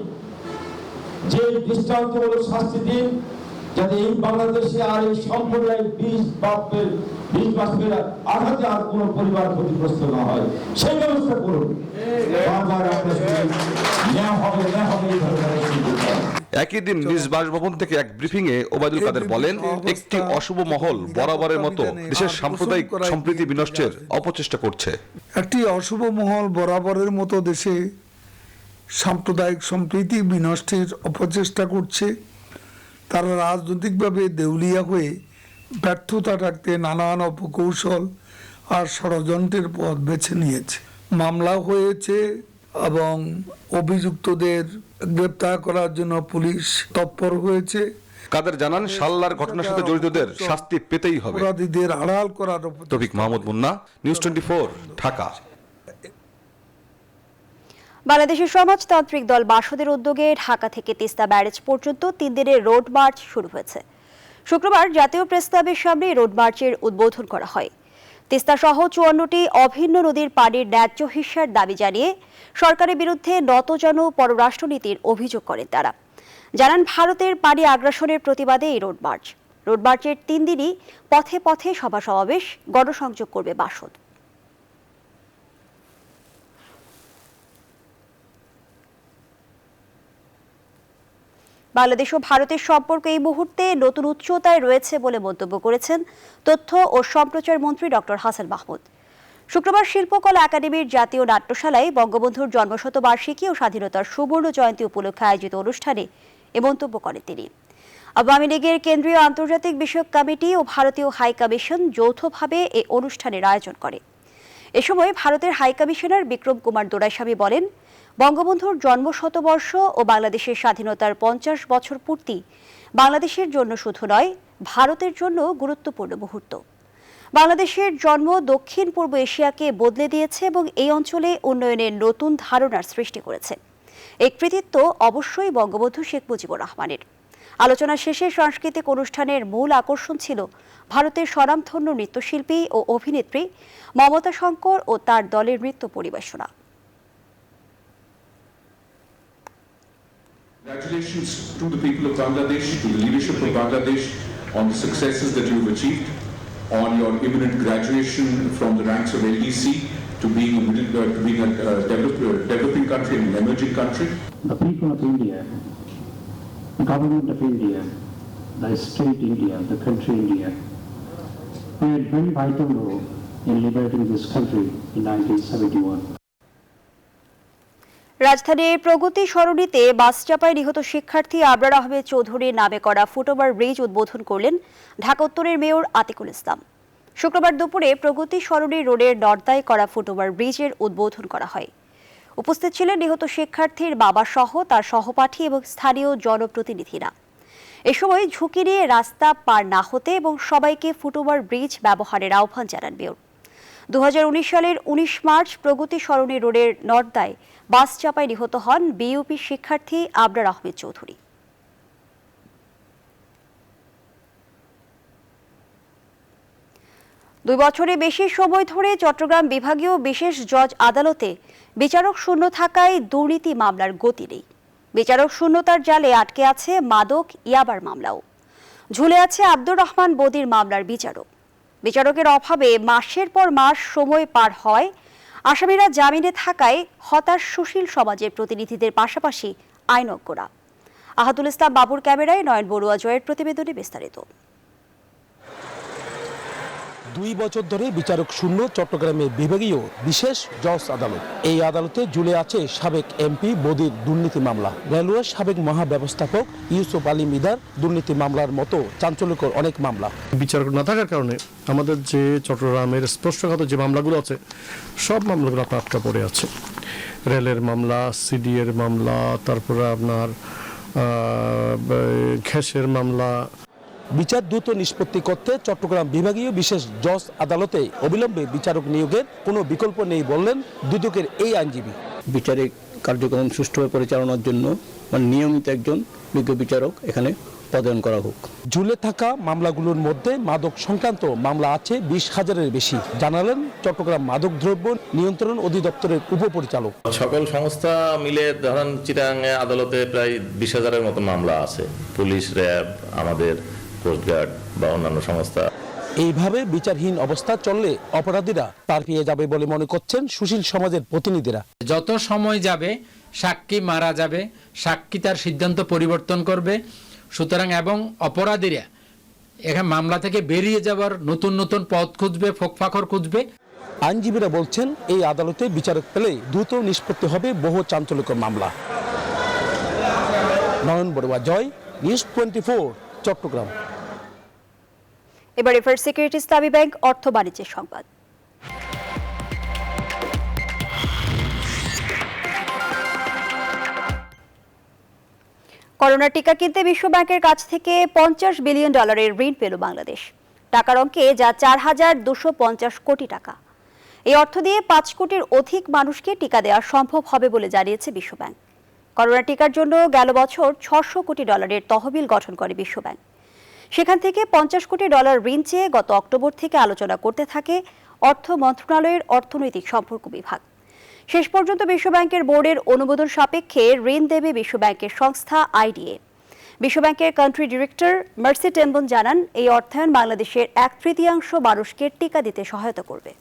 যে দৃষ্টান্তমূলক শাস্তি দিন, যাতে এই বাংলাদেশে আর এই সম্প্রদায়ের বিষ বাষ্পের আঘাতে আর কোনো পরিবার ক্ষতিগ্রস্ত না হয়, সেই ব্যবস্থা করুন। বারবার আমরা নেওয়া হবে এই ধরনের। একই দিন নিজ বাসভবন থেকে এক ব্রিফিংয়ে ওবায়দুল কাদের বলেন, একটি অশুভ মহল বরাবরের মতো দেশের সাম্প্রদায়িক সম্প্রীতি বিনষ্টের অপচেষ্টা করছে। একটি অশুভ মহল বরাবরের মতো দেশে সাম্প্রদায়িক সম্প্রীতি বিনষ্টের অপচেষ্টা করছে। তারা রাজনৈতিকভাবে দেউলিয়া হয়ে ব্যর্থতা রাখতে নানান অপকৌশল আর ষড়যন্ত্রের পথ বেছে নিয়েছে। মামলা হয়েছে এবং অভিযুক্তদের গ্রেপ্তার করার জন্য পুলিশ তৎপর হয়েছে। কাদের জানান, শাল্লার ঘটনার সাথে জড়িতদের শাস্তি পেতেই হবে। অপরাধীদের আড়াল করার তৌফিক মাহমুদ মুন্না, নিউজ 24, ঢাকা। বাংলাদেশের সমাজতান্ত্রিক দল বাসদের উদ্যোগে ঢাকা থেকে তিস্তা ব্যারেজ পর্যন্ত 3 দিনের রোড মার্চ শুরু হয়েছে। শুক্রবার জাতীয় প্রেস ক্লাবের সামনে রোড মার্চের উদ্বোধন করা হয়। তিস্তা সহ 54টি অভিন্ন নদীর পানির ন্যায্য হিস্যার দাবি জানিয়ে সরকারের বিরুদ্ধে নতজানু পররাষ্ট্রনীতির অভিযোগ করেন তারা। জানান, ভারতের পানি আগ্রাসনের প্রতিবাদে এই রোড মার্চ। রোড মার্চের 3 দিনই পথে পথে সভা সমাবেশ, গণসংযোগ করবে বাসদ। বাংলাদেশ ও ভারতের সম্পর্ক এই মুহূর্তে নতুন উচ্চতায় রয়েছে বলে মন্তব্য করেছেন তথ্য ও সম্প্রচার মন্ত্রী ডক্টর হাসান মাহমুদ। শুক্রবার শিল্পকলা একাডেমির জাতীয় নাট্যশালায় বঙ্গবন্ধুর জন্মশতবার্ষিকী ও স্বাধীনতার সুবর্ণ জয়ন্তী উপলক্ষে আয়োজিত অনুষ্ঠানে এ মন্তব্য করেন তিনি। আওয়ামী লীগের কেন্দ্রীয় আন্তর্জাতিক বিষয়ক কমিটি ও ভারতীয় হাই কমিশন যৌথভাবে এই অনুষ্ঠানের আয়োজন করে। এ সময় ভারতের হাই কমিশনার বিক্রম কুমার দোরাইস্বামী বলেন, বঙ্গবন্ধুর জন্মশতবর্ষ ও বাংলাদেশের স্বাধীনতার 50 বছর পূর্তি বাংলাদেশের জন্য শুধু নয়, ভারতের জন্য গুরুত্বপূর্ণ মুহূর্ত। বাংলাদেশের জন্ম দক্ষিণ পূর্ব এশিয়াকে বদলে দিয়েছে এবং এই অঞ্চলে উন্নয়নের নতুন ধারণার সৃষ্টি করেছে। এই কৃতিত্ব অবশ্যই বঙ্গবন্ধু শেখ মুজিবুর রহমানের। আলোচনা শেষে সাংস্কৃতিক অনুষ্ঠানের মূল আকর্ষণ ছিল ভারতের স্বনামধন্য নৃত্যশিল্পী ও অভিনেত্রী মমতা শঙ্কর ও তার দলের নৃত্য পরিবেশনা। Congratulations to the people of Bangladesh, to the leadership of Bangladesh on the successes that you have achieved, on your imminent graduation from the ranks of LDC to being a developing country and an emerging country. The people of India, the government of India, the state India, the country India, played a very vital role in liberating this country in 1971. রাজধানীর প্রগতি সরণিতে বাস চাপায় নিহত শিক্ষার্থী আবরার আহমেদ চৌধুরীর নামে করা foot over bridge উদ্বোধন করলেন ঢাকা উত্তরের মেয়র আতিকুল ইসলাম। শুক্রবার দুপুরে প্রগতি সরণি রোডের নর্দায় করা ফুটওভার ব্রিজের উদ্বোধন করা হয়। উপস্থিত ছিলেন নিহত শিক্ষার্থীর বাবা সহ তার সহপাঠী এবং স্থানীয় জনপ্রতিনিধিরা। এ সময় ঝুঁকি নিয়ে রাস্তা পার না হতে এবং সবাইকে ফুটওভার ব্রিজ ব্যবহারের আহ্বান জানান মেয়র। 2019 সালের 19 মার্চ প্রগতি সরণি রোডের নর্দায় বাস চাপায় নিহত হন বিইউপি শিক্ষার্থী আবরার আহমেদ চৌধুরী। দুই বছরের বেশি সময় ধরে চট্টগ্রাম বিভাগীয় বিশেষ জজ আদালতে বিচারক শূন্য থাকায় দুর্নীতি মামলার গতি নেই। বিচারক শূন্যতার জালে আটকে আছে মাদক ইয়াবার মামলাও। ঝুলে আছে আব্দুর রহমান বদির মামলার বিচারক। বিচারকের অভাবে মাসের পর মাস সময় পার হয়। আসামিরা জামিনে থাকায় হতাশ সুশীল সমাজের প্রতিনিধিদের পাশাপাশি আইনজ্ঞরা। আহাদুল ইসলাম বাবুর ক্যামেরায় নয়ন বড়ুয়া জয়ের প্রতিবেদনে বিস্তারিত। 2 বছর ধরে বিচারক শূন্য চট্টগ্রামের বিভাগীয় বিশেষ জজ আদালত। এই আদালতে ঝুলে আছে সাবেক এমপি বদির দুর্নীতি মামলা, রেলওয়ের সাবেক মহাব্যবস্থাপক ইউসুফ আলী মিদার দুর্নীতি মামলার মতো চাঞ্চল্যকর অনেক মামলা। বিচারক না থাকার কারণে আমাদের যে চট্টগ্রামের স্পষ্টগত যে মামলাগুলো আছে সব মামলাগুলো আপনার আটকা পড়ে আছে। রেলের মামলা, সিডিএর মামলা, তারপরে আপনার ঘ্যাসের মামলা। বিচার দ্রুত নিষ্পত্তি করতে চট্টগ্রাম বিভাগীয় বিশেষ জজ আদালতে অবিলম্বে বিচারক নিয়োগের কোনো বিকল্প নেই বললেন দুদকের এই আইনজীবী। বিচারিক কার্যক্রম সুষ্ঠুভাবে পরিচালনার জন্য নিয়মিত একজন বিজ্ঞ বিচারক এখানে পদায়ন করা হোক। ঝুলে থাকা মামলাগুলোর মধ্যে মাদক সংক্রান্ত মামলা আছে 20,000-এর বেশি, জানালেন চট্টগ্রাম মাদক দ্রব্য নিয়ন্ত্রণ অধিদপ্তরের উপপরিচালক। সকল সংস্থা মিলে ধরেন চিটাগাং আদালতে প্রায় 20,000-এর মতো মামলা আছে। পুলিশ, র্যাব, আমাদের কোস্টগার্ড বা অন্যান্য সংস্থা। এইভাবে বিচারহীন অবস্থা চললে অপরাধীরা পার পেয়ে যাবে বলে মনে করছেন সুশীল সমাজের প্রতিনিধিরা। যত সময় যাবে সাক্ষী মারা যাবে, সাক্ষী তার সিদ্ধান্ত পরিবর্তন করবে, সুতরাং এবং অপরাধীরা এখানে মামলা থেকে বেরিয়ে যাওয়ার নতুন নতুন পথ খুঁজবে, ফোকফাকর খুঁজবে। আইনজীবীরা বলছেন এই আদালতে বিচারক পেলে দ্রুত নিষ্পত্তি হবে বহু চাঞ্চল্যকর মামলা। নয়ন বড়ুয়া, জয়, নিউজ 24, চট্টগ্রাম। এবারে ফার্স্ট সিকিউরিটি ইসলামী ব্যাংক অর্থ বাণিজ্যের সংবাদ। করোনা টিকা কিনতে বিশ্ব ব্যাংকের কাছ থেকে $50 বিলিয়ন ঋণ পেল বাংলাদেশ। টাকার অঙ্কে যা 4,250 কোটি টাকা। এই অর্থ দিয়ে 5 কোটির অধিক মানুষকে টিকা দেওয়া সম্ভব হবে বলে জানিয়েছে বিশ্ব ব্যাংক। করোনা টিকার জন্য গেল বছর $600 কোটি তহবিল গঠন করে বিশ্ব ব্যাংক। সেখান থেকে $50 কোটি ঋণ চেয়ে গত অক্টোবর থেকে আলোচনা করতে থাকে অর্থ মন্ত্রণালয়ের অর্থনৈতিক সম্পর্ক বিভাগ। শেষ পর্যন্ত বিশ্ব ব্যাংকের বোর্ডের অনুমোদন সাপেক্ষে ঋণ দেবে বিশ্ব ব্যাংকের সংস্থা আইডিএ। বিশ্ব ব্যাংকের কান্ট্রি ডিরেক্টর মার্সি টেম্বন জানান, এই অর্থায়ন বাংলাদেশের 1/3 মানুষকে টিকা দিতে সহায়তা করবে।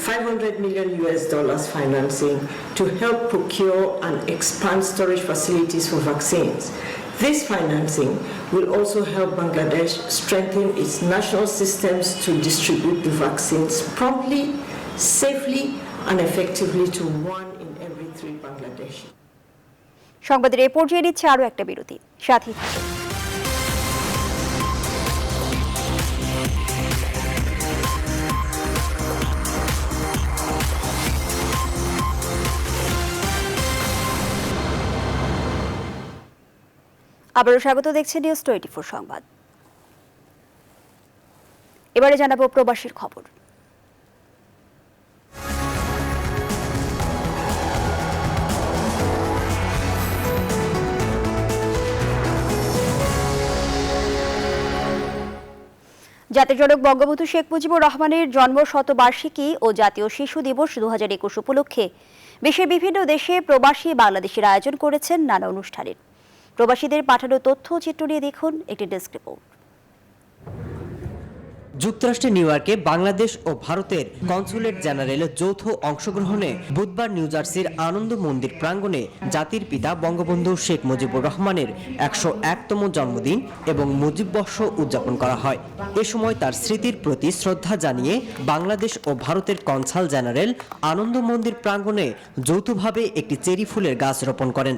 $500 million financing to help procure and expand storage facilities for vaccines. This financing will also help Bangladesh strengthen its national systems to distribute the vaccines promptly, safely and effectively to 1 in every 3 Bangladeshi. সংবাদের এই পর্যায়ে নিচ্ছে আরও একটা বিরতি। সাথী আবারও স্বাগত, দেখছেন নিউজ 24 সংবাদ। এবারে জানাবো প্রবাসীর খবর। জাতির জনক বঙ্গবন্ধু শেখ মুজিবুর রহমানের জন্ম শতবার্ষিকী ও জাতীয় শিশু দিবস 2021 উপলক্ষে বিশ্বের বিভিন্ন দেশে প্রবাসী বাংলাদেশিরা আয়োজন করেছেন নানা অনুষ্ঠানের। প্রবাসীদের পাঠানো তথ্য চিত্র নিয়ে দেখুন একটি ডেস্ক রিপোর্ট। যুক্তরাষ্ট্রের নিউ ইয়র্কে বাংলাদেশ ও ভারতের কনসুলেট জেনারেলের যৌথ অংশগ্রহণে বুধবার নিউ জার্সির আনন্দ মন্দির প্রাঙ্গণে জাতির পিতা বঙ্গবন্ধু শেখ মুজিবুর রহমানের 101তম জন্মদিন এবং মুজিববর্ষ উদযাপন করা হয়। এ সময় তার স্মৃতির প্রতি শ্রদ্ধা জানিয়ে বাংলাদেশ ও ভারতের কনসাল জেনারেল আনন্দ মন্দির প্রাঙ্গণে যৌথভাবে একটি চেরি ফুলের গাছ রোপণ করেন।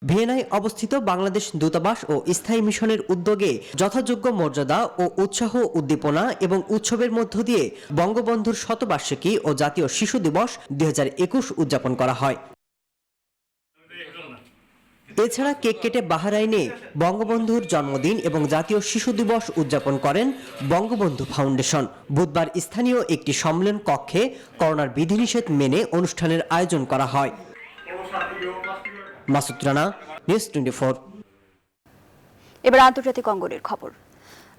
ভিয়েনায় অবস্থিত বাংলাদেশ দূতাবাস ও স্থায়ী মিশনের উদ্যোগে যথাযোগ্য মর্যাদা ও উৎসাহ উদ্দীপনা এবং উৎসবের মধ্য দিয়ে বঙ্গবন্ধুর শতবার্ষিকী ও জাতীয় শিশু দিবস 2021 উদযাপন করা হয়। এছাড়া কেক কেটে বাহরাইনে বঙ্গবন্ধুর জন্মদিন এবং জাতীয় শিশু দিবস উদযাপন করেন বঙ্গবন্ধু ফাউন্ডেশন। বুধবার স্থানীয় একটি সম্মেলন কক্ষে করোনার বিধিনিষেধ মেনে অনুষ্ঠানের আয়োজন করা হয়। মাসুদ রানা, নিউজ 24। এবার আন্তর্জাতিক অঙ্গনের খবর।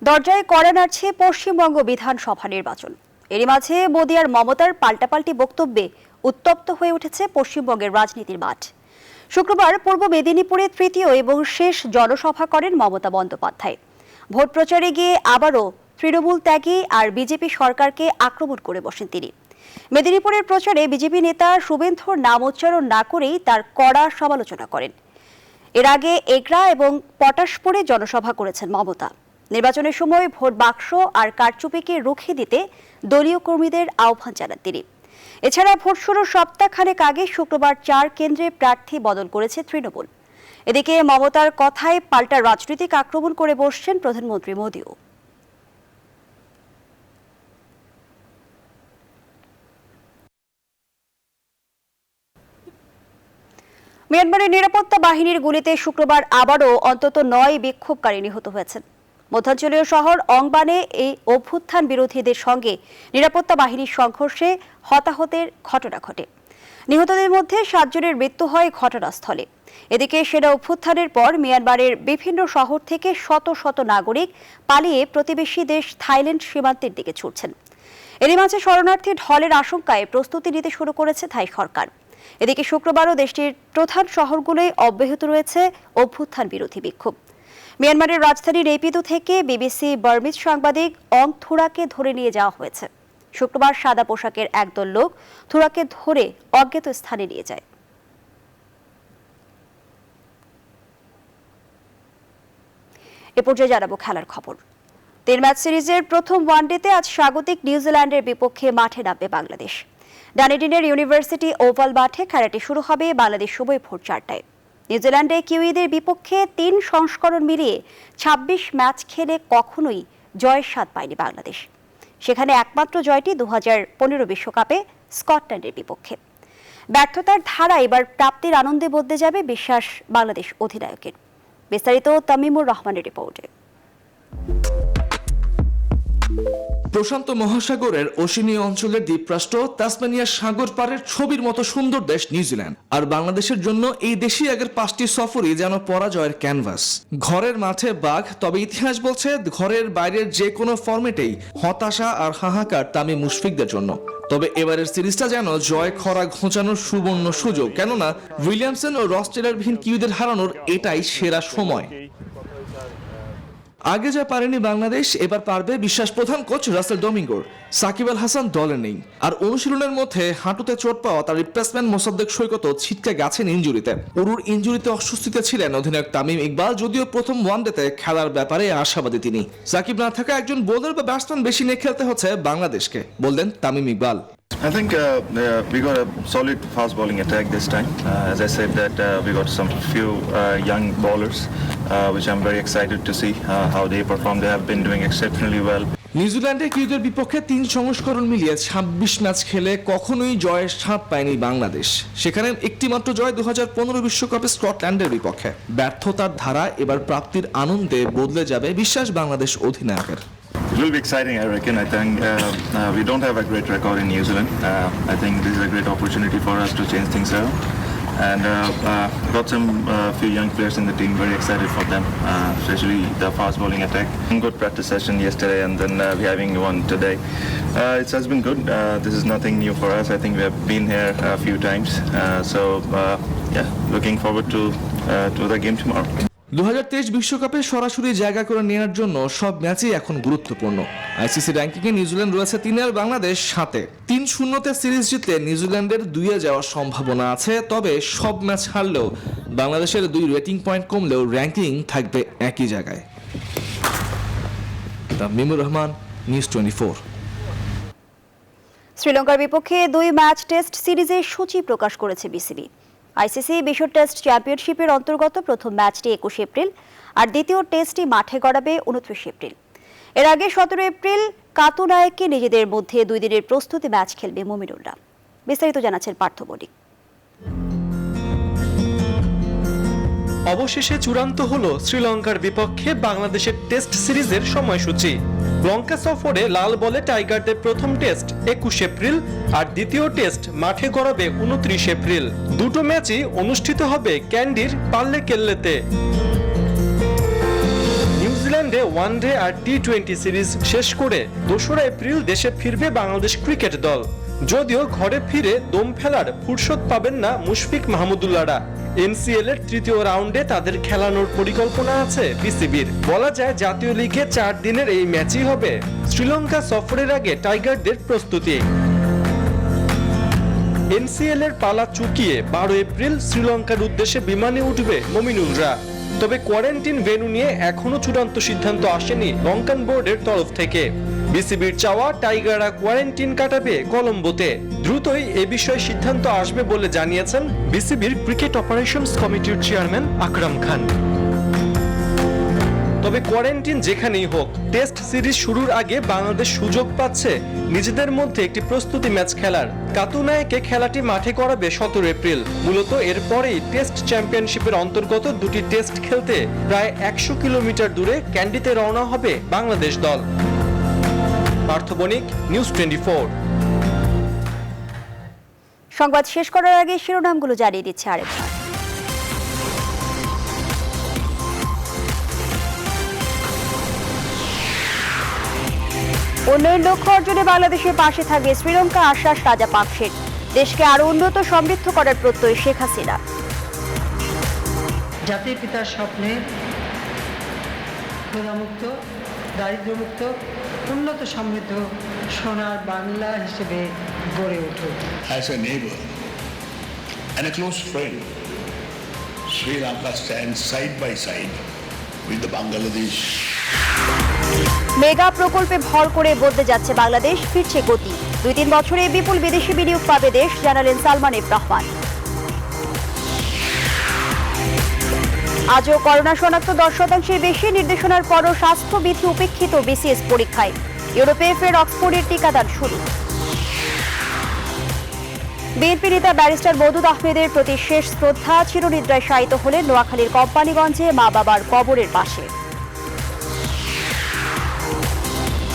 দরজায় কড়া নাড়ছে পশ্চিমবঙ্গ বিধানসভা নির্বাচন। এরই মাঝে মোদি আর মমতার পাল্টাপাল্টি বক্তব্যে উত্তপ্ত হয়ে উঠেছে পশ্চিমবঙ্গের রাজনীতির মাঠ। শুক্রবার পূর্ব মেদিনীপুরে তৃতীয় এবং শেষ জনসভা করেন মমতা বন্দ্যোপাধ্যায়। ভোট প্রচারে গিয়ে আবারও তৃণমূল ত্যাগী আর বিজেপি সরকারকে আক্রমণ করে বসেন তিনি। মেদিনীপুরের প্রচারে বিজেপি নেতা শুভেন্দুর নাম উচ্চারণ না করেই তার কড়া সমালোচনা করেন। এর আগে এগরা এবং পটাশপুরে জনসভা করেছেন মমতা। নির্বাচনের সময় ভোট বাক্স আর কারচুপিকে রুখে দিতে দলীয় কর্মীদের আহ্বান জানান তিনি। এছাড়া ভোট শুরুর সপ্তাহখানেক আগে শুক্রবার 4 কেন্দ্রে প্রার্থী বদল করেছে তৃণমূল। এদিকে মমতার কথায় পাল্টা রাজনৈতিক আক্রমণ করে বসছেন প্রধানমন্ত্রী মোদিও। মিয়ানমারের নিরাপত্তা বাহিনীর গুলিতে শুক্রবার আবারও অন্তত 9 বিক্ষোভকারী নিহত হয়েছেন। মধ্যাঞ্চলীয় শহর অংবানে এই অভ্যুত্থান বিরোধীদের সঙ্গে নিরাপত্তা বাহিনীর সংঘর্ষে হতাহতের ঘটনা ঘটে। নিহতদের মধ্যে 7 জনের মৃত্যু হয় ঘটনাস্থলে। এদিকে সেনা অভ্যুত্থানের পর মিয়ানমারের বিভিন্ন শহর থেকে শত শত নাগরিক পালিয়ে প্রতিবেশী দেশ থাইল্যান্ড সীমান্তের দিকে ছুটছেন। এরই মাঝে শরণার্থী ঢলের আশঙ্কায় প্রস্তুতি নিতে শুরু করেছে থাই সরকার। এদিকে শুক্রবারও দেশটির প্রধান শহরগুলোয় অব্যাহত রয়েছে অভ্যুত্থান বিরোধী বিক্ষোভ। মিয়ানমারের রাজধানী নেপিদো থেকে বিবিসি বার্মিজ সাংবাদিক অং থুরাকে ধরে নিয়ে যাওয়া হয়েছে। শুক্রবার সাদা পোশাকের একদল লোক থুরাকে ধরে অজ্ঞাত স্থানে নিয়ে যায়। এ পর্যায়ে জানাবো খেলার খবর। 3 ম্যাচ সিরিজের প্রথম ওয়ানডেতে আজ স্বাগতিক নিউজিল্যান্ডের বিপক্ষে মাঠে নামবে বাংলাদেশ। ডানেডিনের ইউনিভার্সিটি ওভাল মাঠে খেলাটি শুরু হবে বাংলাদেশ সময় ভোর 4টায়। নিউজিল্যান্ডে কিউইদের বিপক্ষে 3 সংস্করণ মিলিয়ে 26 ম্যাচ খেলে কখনোই জয়ের স্বাদ পায়নি বাংলাদেশ। সেখানে একমাত্র জয়টি 2015 বিশ্বকাপে স্কটল্যান্ডের বিপক্ষে। ব্যর্থতার ধারা এবার প্রাপ্তির আনন্দে বদলে যাবে বিশ্বাস বাংলাদেশ অধিনায়কের। বিস্তারিত তামিমুর রহমানের রিপোর্টে। প্রশান্ত মহাসাগরের ওশেনিয়া অঞ্চলের দ্বীপরাষ্ট্র তাসমানিয়ার সাগর পাড়ের ছবির মতো সুন্দর দেশ নিউজিল্যান্ড। আর বাংলাদেশের জন্য এই দেশই আগের 5টি সফরই যেন পরাজয়ের ক্যানভাস। ঘরের মাঠে বাঘ, তবে ইতিহাস বলছে ঘরের বাইরের যে কোনো ফরম্যাটেই হতাশা আর হাহাকার তামিম মুশফিকদের জন্য। তবে এবারের সিরিজটা যেন জয় খরা ঘোচানোর সুবর্ণ সুযোগ, কেননা উইলিয়ামসন ও রস টেলরবিহীন কিউদের হারানোর এটাই সেরা সময়। আগে যা পারেনি বাংলাদেশ, এবার পারবে বিশ্বাস প্রধান কোচ রাসেল ডোমিঙ্গোর। সাকিব আল হাসান দলে নেই, আর অনুশীলনের মধ্যে হাঁটুতে চোট পাওয়া তার রিপ্লেসমেন্ট মোসাদ্দেক সৈকতও ছিটকে গেছেন ইনজুরিতে। উরুর ইনজুরিতে অস্বস্তিতে ছিলেন অধিনায়ক তামিম ইকবাল, যদিও প্রথম ওয়ানডেতে খেলার ব্যাপারে আশাবাদী তিনি। সাকিব না থাকা একজন বোলার বা ব্যাটসম্যান বেশি নিয়ে খেলতে হচ্ছে বাংলাদেশকে, বললেন Tamim Iqbal. I think we got a solid fast bowling attack this time. As I said that we got some few young bowlers, which I'm very excited to see how they perform. They have been doing exceptionally well. নিউজিল্যান্ডে কিউদের বিপক্ষে 3 সংস্করণ মিলিয়ে 26 match খেলে কখনোই জয়ের স্বাদ পায়নি বাংলাদেশ। সেখানে একটি মাত্র জয় 2015 বিশ্বকাপে স্কটল্যান্ডের বিপক্ষে। ব্যর্থতার ধারা এবার প্রাপ্তির আনন্দে বদলে যাবে বিশ্বাস বাংলাদেশ অধিনায়কের। It will be exciting, I reckon. I think we don't have a great record in New Zealand. I think this is a great opportunity for us to change things around. And got some few young players in the team, very excited for them, especially the fast bowling attack. Good practice session yesterday, and then we're having one today. It has been good. This is nothing new for us. I think we have been here a few times. Yeah, looking forward to the game tomorrow. 2023 বিশ্বকাপে সরাসরি জায়গা করে নেওয়ার জন্য সব ম্যাচই এখন গুরুত্বপূর্ণ। আইসিসি র্যাঙ্কিংয়ে নিউজিল্যান্ড রয়েছে 3 আর বাংলাদেশ 7-এ। 3-0 সিরিজ জিতলে নিউজিল্যান্ডের 2-এ যাওয়ার সম্ভাবনা আছে, তবে সব ম্যাচ হারলেও বাংলাদেশের 2 রেটিং পয়েন্ট কমলেও র্যাঙ্কিং থাকবে একই জায়গায়। তামিমুর রহমান, নিউজ 24। শ্রীলঙ্কার বিপক্ষে 2 ম্যাচ টেস্ট সিরিজের সূচি প্রকাশ করেছে বিসিবি। আইসিসি বিশ্ব টেস্ট চ্যাম্পিয়নশিপের অন্তর্গত প্রথম ম্যাচটি 21 এপ্রিল আর দ্বিতীয় টেস্টটি মাঠে গড়াবে 29 এপ্রিল। এর আগে 17 এপ্রিল কাতুনায়কে নিজেদের মধ্যে 2 দিনের প্রস্তুতি ম্যাচ খেলবে মুমিনুলরা। বিস্তারিত জানাচ্ছেন পার্থ বণিক। অবশেষে চূড়ান্ত হলো শ্রীলঙ্কার বিপক্ষে বাংলাদেশের টেস্ট সিরিজের সময়সূচি। লঙ্কা সফরে লাল বলে টাইগারদের প্রথম টেস্ট 21 এপ্রিল আর দ্বিতীয় টেস্ট মাঠে গড়াবে 29 এপ্রিল। দুটো ম্যাচই অনুষ্ঠিত হবে ক্যান্ডির পাল্লেকেল্লেতে। নিউজিল্যান্ডে ওয়ানডে আর টি-20 সিরিজ শেষ করে 2রা এপ্রিল দেশে ফিরবে বাংলাদেশ ক্রিকেট দল। যদিও ঘরে ফিরে দম ফেলার ফুরসত পাবেন না মুশফিক মাহমুদুল্লাহরা। এনসিএল এর 3য় রাউন্ডে তাদের খেলানোর পরিকল্পনা আছে বিসিবির। বলা যায় জাতীয় লিগে 4 দিনের এই ম্যাচই হবে শ্রীলঙ্কা সফরের আগে টাইগারদের প্রস্তুতি। এনসিএল এর পালা চুকিয়ে 12 এপ্রিল শ্রীলঙ্কার উদ্দেশ্যে বিমানে উঠবে মুমিনুলরা। তবে কোয়ারেন্টিন ভেন্যু নিয়ে এখনো চূড়ান্ত সিদ্ধান্ত আসেনি লঙ্কান বোর্ডের তরফ থেকে। বিসিবির চাওয়া টাইগাররা কোয়ারেন্টিন কাটাবে কলম্বোতে। দ্রুতই এ বিষয়ে সিদ্ধান্ত আসবে বলে জানিয়েছেন বিসিবির ক্রিকেট অপারেশনস কমিটির চেয়ারম্যান আকরাম খান। তবে কোয়ারেন্টিন যেখানেই হোক, টেস্ট সিরিজ শুরুর আগে বাংলাদেশ সুযোগ পাচ্ছে নিজেদের মধ্যে একটি প্রস্তুতি ম্যাচ খেলার। কাতুনায়কে খেলাটি মাঠে করাবে 17 এপ্রিল। মূলত এরপরেই টেস্ট চ্যাম্পিয়নশিপের অন্তর্গত 2টি টেস্ট খেলতে প্রায় 100 কিলোমিটার দূরে ক্যান্ডিতে রওনা হবে বাংলাদেশ দল। পার্থ বণিক, নিউজ 24। সংবাদ শেষ করার আগে শিরোনামগুলো জানিয়ে দিচ্ছে আরেকবার। উন্নয়ন লক্ষ্য অর্জনে বাংলাদেশের পাশে থাকবে শ্রীলঙ্কা, আশ্বাস রাজাপাকসের। দেশকে আরো উন্নত সমৃদ্ধ করার প্রত্যয় শেখ হাসিনা। জাতির পিতার স্বপ্নে ক্ষুধামুক্ত, দারিদ্র্যমুক্ত, উন্নত সমৃদ্ধ সোনার বাংলা হিসেবে গড়ে উঠুক। As a neighbor and a close friend, Sri Lanka stands side by side with the Bangladesh. Mega প্রকল্পে ভর করে বদলে যাচ্ছে বাংলাদেশ, ফিরছে গতি। 2-3 বছরে বিপুল বিদেশি বিনিয়োগ পাবে দেশ, জানালেন সালমান এফ রহমান। আজও করোনা শনাক্ত 10%-এর বেশি, নির্দেশনার পরও স্বাস্থ্যবিধি উপেক্ষিত বিসিএস পরীক্ষায়। ইউরোপে ফের অক্সফোর্ডের টিকাদান শুরু। বিএনপি নেতা ব্যারিস্টার মওদুদ আহমেদের প্রতি শেষ শ্রদ্ধা, চিরনিদ্রায় শায়িত হলেন নোয়াখালীর কোম্পানিগঞ্জে মা বাবার কবরের পাশে।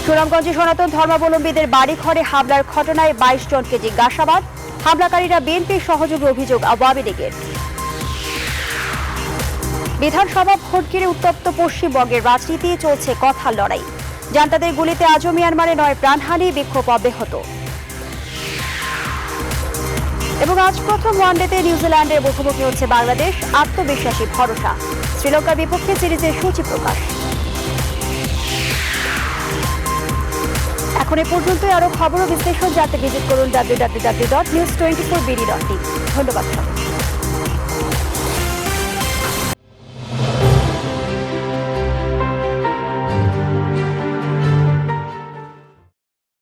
সুনামগঞ্জে সনাতন ধর্মাবলম্বীদের বাড়িঘরে হামলার ঘটনায় 22 জনকে জিজ্ঞাসাবাদ, হামলাকারীরা বিএনপির সহযোগী অভিযোগ আওয়ামী লীগের। বিধানসভা ভোট ঘিরে উত্তপ্ত পশ্চিমবঙ্গের রাজনীতি, চলছে কথার লড়াই। জান্তাদের গুলিতে আজও মিয়ানমারে 9 প্রাণহানি, বিক্ষোভ অব্যাহত। এবং আজ প্রথম ওয়ানডেতে নিউজিল্যান্ডের মুখোমুখি হচ্ছে বাংলাদেশ, আত্মবিশ্বাসী ভরসা। শ্রীলঙ্কার বিপক্ষে সিরিজের সূচি প্রকাশ। এখন এ পর্যন্তই। আরো খবর ও বিশ্লেষণ জানতে ভিজিট করুন www.news24bd.in। ধন্যবাদ।